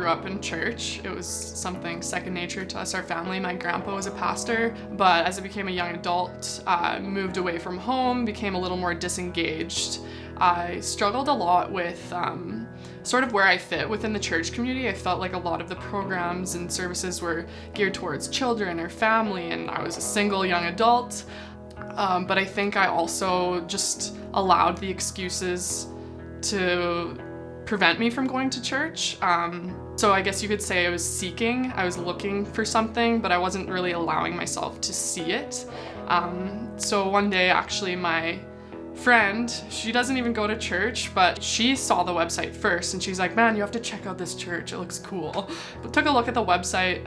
grew up in church. It was something second nature to us, our family. My grandpa was a pastor, but as I became a young adult, moved away from home, became a little more disengaged. I struggled a lot with sort of where I fit within the church community. I felt like a lot of the programs and services were geared towards children or family, and I was a single young adult. But I think I also just allowed the excuses to prevent me from going to church. So I guess you could say I was looking for something, but I wasn't really allowing myself to see it. So one day, actually, my friend, she doesn't even go to church, but she saw the website first and she's like, man, you have to check out this church, it looks cool. But took a look at the website,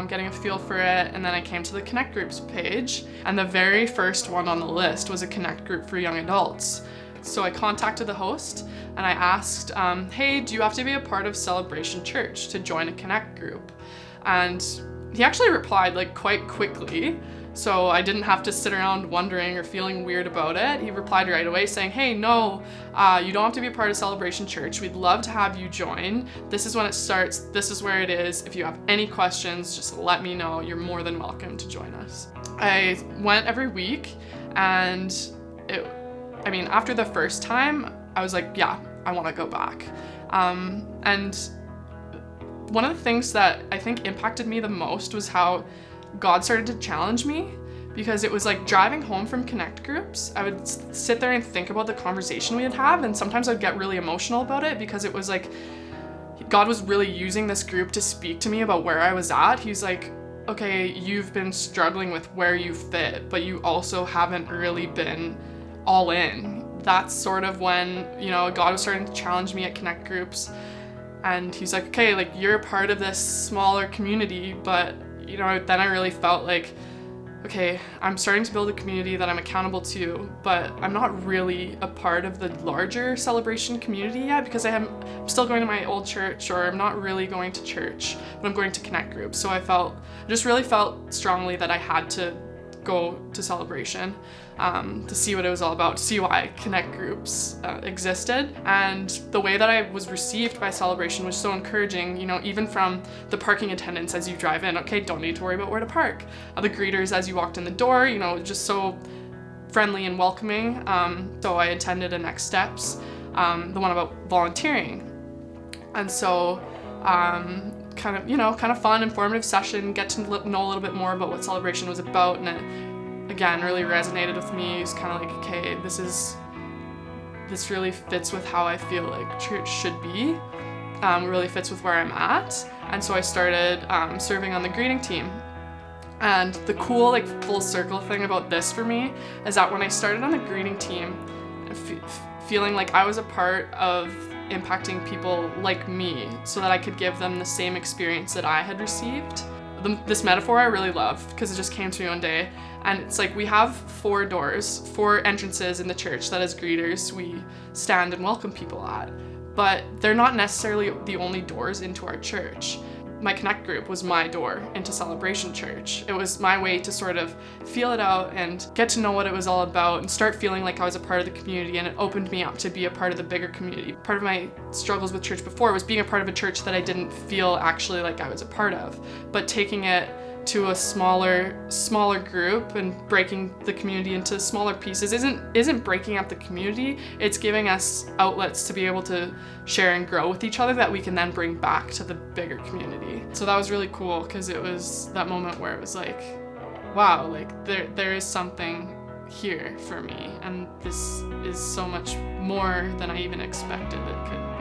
getting a feel for it, and then I came to the Connect Groups page, and the very first one on the list was a Connect group for young adults. So I contacted the host and I asked, hey, do you have to be a part of Celebration Church to join a Connect group? And he actually replied like quite quickly. So I didn't have to sit around wondering or feeling weird about it. He replied right away saying, hey, no, you don't have to be a part of Celebration Church. We'd love to have you join. This is when it starts. This is where it is. If you have any questions, just let me know. You're more than welcome to join us. I went every week, and after the first time, I was like, yeah, I want to go back. And one of the things that I think impacted me the most was how God started to challenge me, because it was like driving home from Connect groups, I would sit there and think about the conversation we'd have, and sometimes I'd get really emotional about it because it was like God was really using this group to speak to me about where I was at. He's like, okay, you've been struggling with where you fit, but you also haven't really been all in. That's sort of when, God was starting to challenge me at Connect groups, and he's like, okay, like you're a part of this smaller community, but then I really felt like, okay, I'm starting to build a community that I'm accountable to, but I'm not really a part of the larger Celebration community yet, because I'm still going to my old church, or I'm not really going to church, but I'm going to Connect groups. So I just really felt strongly that I had to go to Celebration to see what it was all about, to see why Connect groups existed. And the way that I was received by Celebration was so encouraging, even from the parking attendants as you drive in. Okay, don't need to worry about where to park. The greeters as you walked in the door, just so friendly and welcoming. So I attended a Next Steps, the one about volunteering. And so kind of fun, informative session, get to know a little bit more about what Celebration was about, and it, again, really resonated with me. It's kind of like, okay, this really fits with how I feel like church should be. Really fits with where I'm at, and so I started serving on the greeting team. And the cool, full circle thing about this for me is that when I started on the greeting team, feeling like I was a part of impacting people like me so that I could give them the same experience that I had received. This metaphor I really love, because it just came to me one day, and it's like we have 4 entrances in the church that as greeters we stand and welcome people at, but they're not necessarily the only doors into our church. My Connect group was my door into Celebration Church. It was my way to sort of feel it out and get to know what it was all about and start feeling like I was a part of the community, and it opened me up to be a part of the bigger community. Part of my struggles with church before was being a part of a church that I didn't feel actually like I was a part of, but taking it to a smaller group and breaking the community into smaller pieces isn't breaking up the community. It's giving us outlets to be able to share and grow with each other that we can then bring back to the bigger community. So that was really cool, because it was that moment where it was like, wow, like there is something here for me, and this is so much more than I even expected it could